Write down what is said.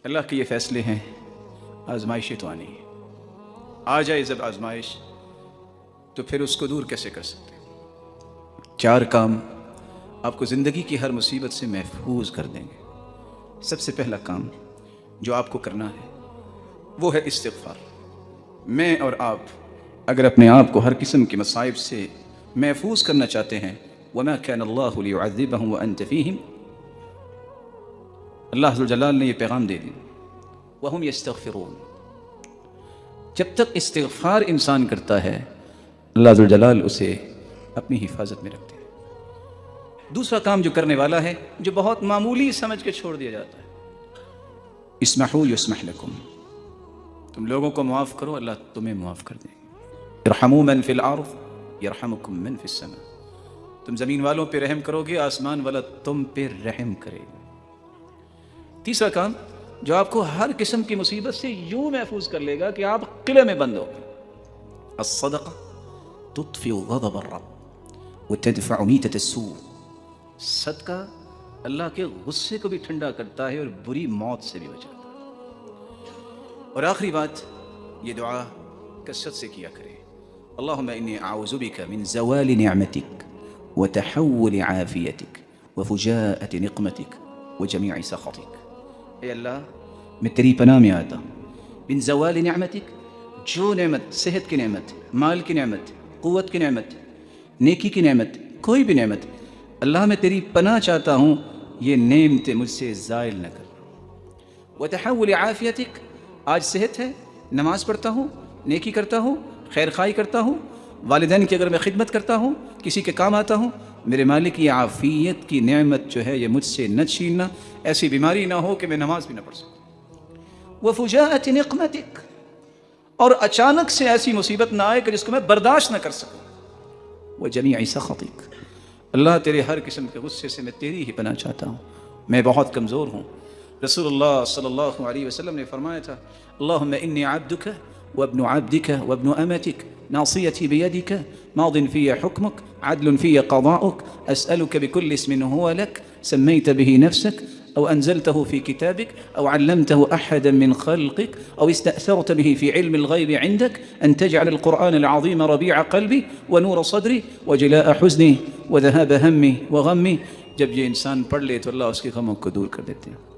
اللہ کے یہ فیصلے ہیں، آزمائشیں تو آنی ہے۔ آ جائے جب آزمائش تو پھر اس کو دور کیسے کر سکتے ہیں؟ 4 کام آپ کو زندگی کی ہر مصیبت سے محفوظ کر دیں گے۔ سب سے پہلا کام جو آپ کو کرنا ہے وہ ہے استغفار۔ میں اور آپ اگر اپنے آپ کو ہر قسم کی مصائب سے محفوظ کرنا چاہتے ہیں، وَمَا كَانَ اللَّهُ لِيُعَذِّبَهُمْ وَأَنْتَ فِيهِمْ، اللہ ذوالجلال نے یہ پیغام دے دی، وَهُمْ يَسْتَغْفِرُونَ۔ جب تک استغفار انسان کرتا ہے اللہ ذوالجلال اسے اپنی حفاظت میں رکھتے ہیں۔ دوسرا کام جو کرنے والا ہے، جو بہت معمولی سمجھ کے چھوڑ دیا جاتا ہے، اسمحوا یسمح لکم، تم لوگوں کو معاف کرو اللہ تمہیں معاف کر دیں گے۔ ارحموا من فی الارض یرحمکم من فی السماء، تم زمین والوں پہ رحم کرو گے آسمان والا تم پہ رحم کرے گا۔ تیسرا کام جو آپ کو ہر قسم کی مصیبت سے یوں محفوظ کر لے گا کہ آپ قلعے میں بند ہو گے، الصدقہ تطفئ غضب الرب وتدفع میتۃ السوء، صدقہ اللہ کے غصے کو بھی ٹھنڈا کرتا ہے اور بری موت سے بھی بچاتا ہے۔ اور آخری بات، یہ دعا کثرت سے کیا کرے، اللہم انی اعوذ بک من زوال نعمتک وتحول عافیتک وفجاءۃ نقمتک وجمیع سخطک۔ اے اللہ میں تیری پناہ میں آتا ہوں، من زوال نعمتک، جو نعمت، صحت کی نعمت، مال کی نعمت، قوت کی نعمت، نیکی کی نعمت، کوئی بھی نعمت، اللہ میں تیری پناہ چاہتا ہوں یہ نعمتیں مجھ سے زائل نہ کر۔ وتحول عافیتک، آج صحت ہے، نماز پڑھتا ہوں، نیکی کرتا ہوں، خیر خواہی کرتا ہوں، والدین کی اگر میں خدمت کرتا ہوں، کسی کے کام آتا ہوں، میرے مالک یہ عافیت کی نعمت جو ہے یہ مجھ سے نہ چھیننا، ایسی بیماری نہ ہو کہ میں نماز بھی نہ پڑھ سکوں۔ وفجاءۃ نقمتک، اور اچانک سے ایسی مصیبت نہ آئے کہ جس کو میں برداشت نہ کر سکوں۔ وجمیع سخطک، اللہ تیرے ہر قسم کے غصے سے میں تیری ہی پناہ چاہتا ہوں، میں بہت کمزور ہوں۔ رسول اللہ صلی اللہ علیہ وسلم نے فرمایا تھا، اللہم انی عبدک وابن عبدک وابن امتک ناصیتی بیدک ماض فی حکمک عدل فی قضاؤک اسألک بکل اسم هو لک سمیت به نفسک أو أنزلته في كتابك أو علمته أحدا من خلقك أو استأثرت به في علم الغيب عندك أن تجعل القرآن العظيم ربيع قلبي ونور صدري وجلاء حزني وذهاب همي وغمي۔ جب یہ انسان پڑھ لے تو اللہ اس کے غموں کو دور کر دیتے ہیں۔